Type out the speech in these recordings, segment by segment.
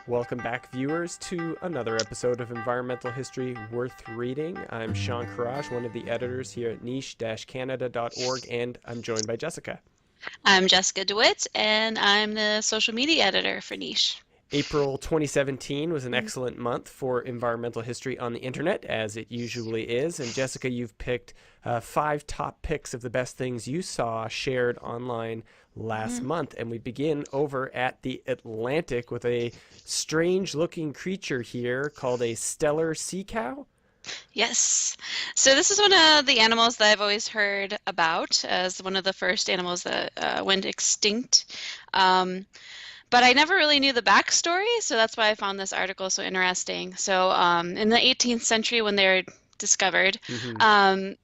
Welcome back, viewers, to another episode of Environmental History Worth Reading. I'm Sean Courage, one of the editors here at niche-canada.org, and I'm joined by Jessica. I'm Jessica DeWitt, and I'm the social media editor for Niche. April 2017 was an Mm. excellent month for environmental history on the internet, as it usually is. And Jessica, you've picked 5 top picks of the best things you saw shared online last Mhm. month. And we begin over at the Atlantic with a strange looking creature here called a stellar sea cow. Yes. So this is one of the animals that I've always heard about as one of the first animals that went extinct. Um, but I never really knew the backstory, so that's why I found this article so interesting. So in the 18th century, when they were discovered, Hmm. um,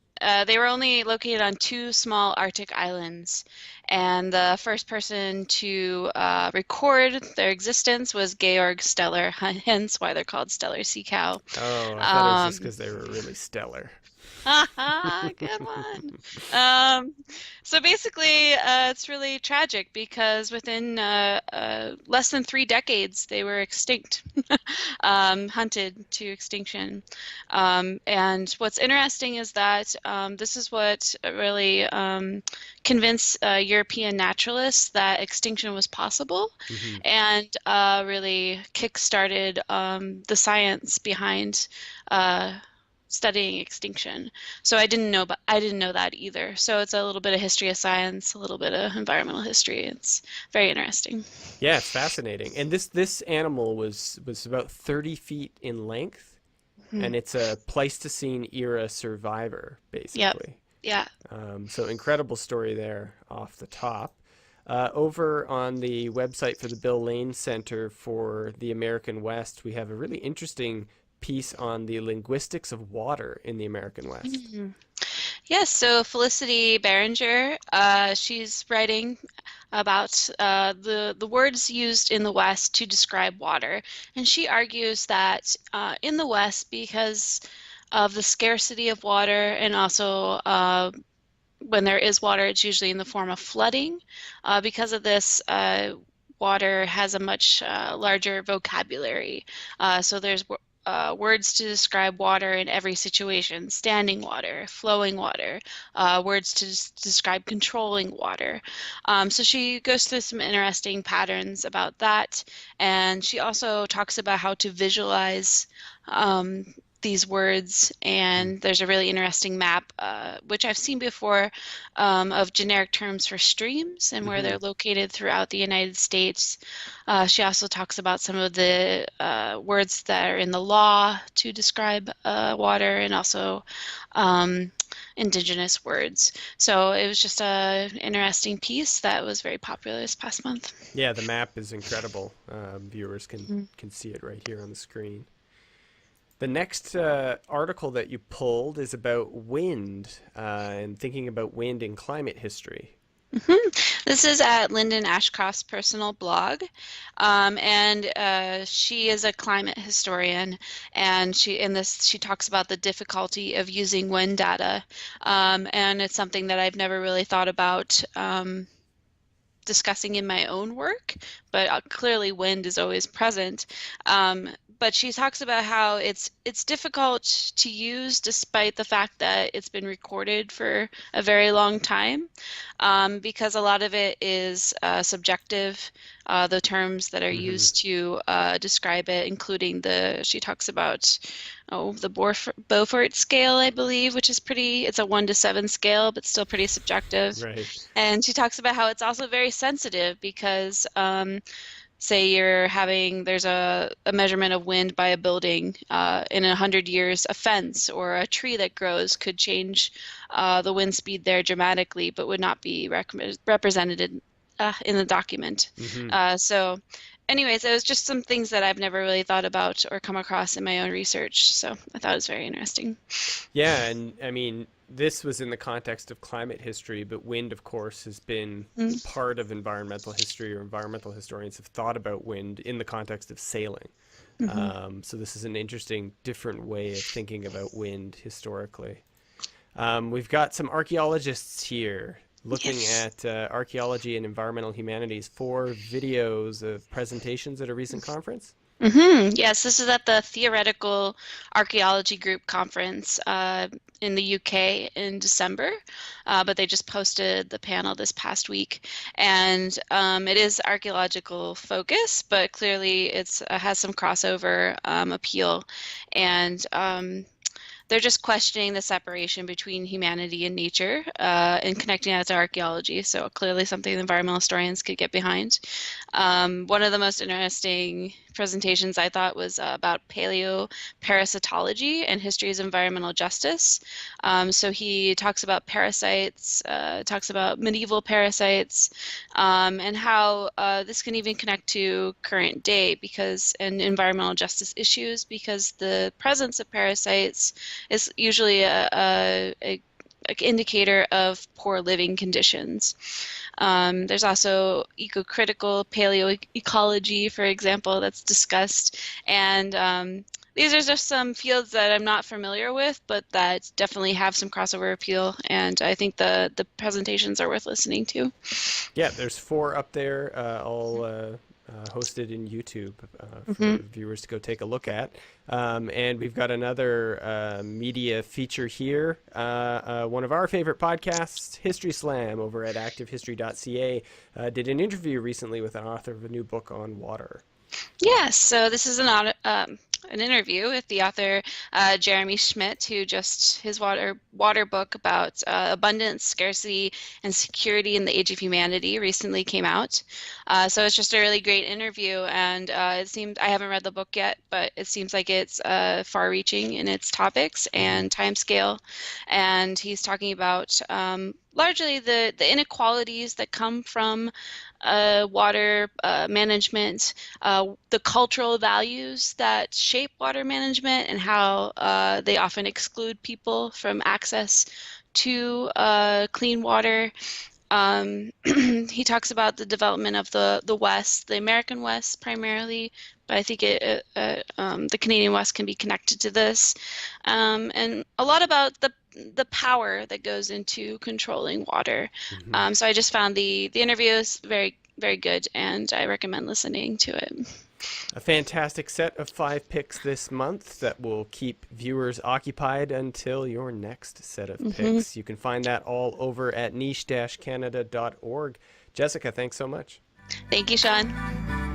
they were only located on two small Arctic islands, and the first person to record their existence was Georg Steller, hence why they're called Steller sea cow. Oh, I thought it was just Um, because they were really stellar. Good one. Um, so basically, it's really tragic because within less than 3 decades, they were extinct, hunted to extinction. And what's interesting is that this is what really convinced European naturalists that extinction was possible Hmm. and really kick-started the science behind studying extinction. So I didn't know that either. So it's a little bit of history of science, a little bit of environmental history. It's very interesting. Yeah, it's fascinating. And this animal was about 30 feet in length, Hmm. and it's a Pleistocene era survivor, Yep. basically. Yeah. So incredible story there off the top. Over on the website for the Bill Lane Center for the American West, we have a really interesting piece on the linguistics of water in the American West. Mhm. Yes, so Felicity Behringer, she's writing about the words used in the West to describe water, and she argues that in the West, because of the scarcity of water, and also when there is water, it's usually in the form of flooding. Because of this, water has a much larger vocabulary. So there's words to describe water in every situation: standing water, flowing water, words to describe controlling water. So she goes through some interesting patterns about that, and she also talks about how to visualize um, these words. Hmm. And there's a really interesting map, which I've seen before, of generic terms for streams and where Hmm. they're located throughout the United States. She also talks about some of the words that are in the law to describe water, and also um, indigenous words. So it was just an interesting piece that was very popular this past month. Yeah, the map is incredible. Viewers can see it right here on the screen. The next article that you pulled is about wind and thinking about wind in climate history. This is at Lyndon Ashcroft's personal blog, and she is a climate historian, and she talks about the difficulty of using wind data, and it's something that I've never really thought about discussing in my own work, but clearly wind is always present. Um, but she talks about how it's difficult to use despite the fact that it's been recorded for a very long time, because a lot of it is subjective. The terms that are Hmm. used to describe it, including she talks about the Beaufort scale, I believe, which is it's a 1 to 7 scale, but still pretty subjective. Right. And she talks about how it's also very sensitive because, say there's a measurement of wind by a building, in 100 years, a fence or a tree that grows could change the wind speed there dramatically, but would not be represented in the document. Hmm. So anyways, it was just some things that I've never really thought about or come across in my own research. So I thought it was very interesting. Yeah, and I mean, this was in the context of climate history, but wind, of course, has been part of environmental history, or environmental historians have thought about wind in the context of sailing. Mm-hmm. So this is an interesting, different way of thinking about wind historically. We've got some archaeologists here looking Yes. at archaeology and environmental humanities, 4 videos of presentations at a recent conference. Yes, this is at the Theoretical Archaeology Group conference in the UK in December, but they just posted the panel this past week, and it is archaeological focus, but clearly it's has some crossover appeal, and they're just questioning the separation between humanity and nature and connecting that to archaeology. So clearly something environmental historians could get behind. One of the most interesting presentations I thought was about paleoparasitology and histories of environmental justice. So he talks about parasites, talks about medieval parasites, and how this can even connect to current day because and environmental justice issues because the presence of parasites is usually a indicator of poor living conditions. There's also eco-critical paleoecology, for example, that's discussed. And these are just some fields that I'm not familiar with, but that definitely have some crossover appeal. And I think the presentations are worth listening to. Yeah, there's four up there, all hosted in YouTube for Hmm. viewers to go take a look at. And we've got another media feature here. One of our favorite podcasts, History Slam, over at activehistory.ca, did an interview recently with an author of a new book on water. Yes, so this is an interview with the author Jeremy Schmidt, who just his water book about abundance, scarcity, and security in the age of humanity recently came out. So it's just a really great interview, and it seemed I haven't read the book yet, but it seems like it's far-reaching in its topics Mm-hmm. and timescale, and he's talking about largely the inequalities that come from water management, the cultural values that shape water management, and how they often exclude people from access to clean water. He talks about the development of the West, the American West primarily, but I think the Canadian West can be connected to this, and a lot about the power that goes into controlling water. Mm-hmm. So I just found the interview is very good, and I recommend listening to it. A fantastic set of 5 picks this month that will keep viewers occupied until your next set of Hmm. picks. You can find that all over at niche-canada.org. Jessica, thanks so much. Thank you, Sean.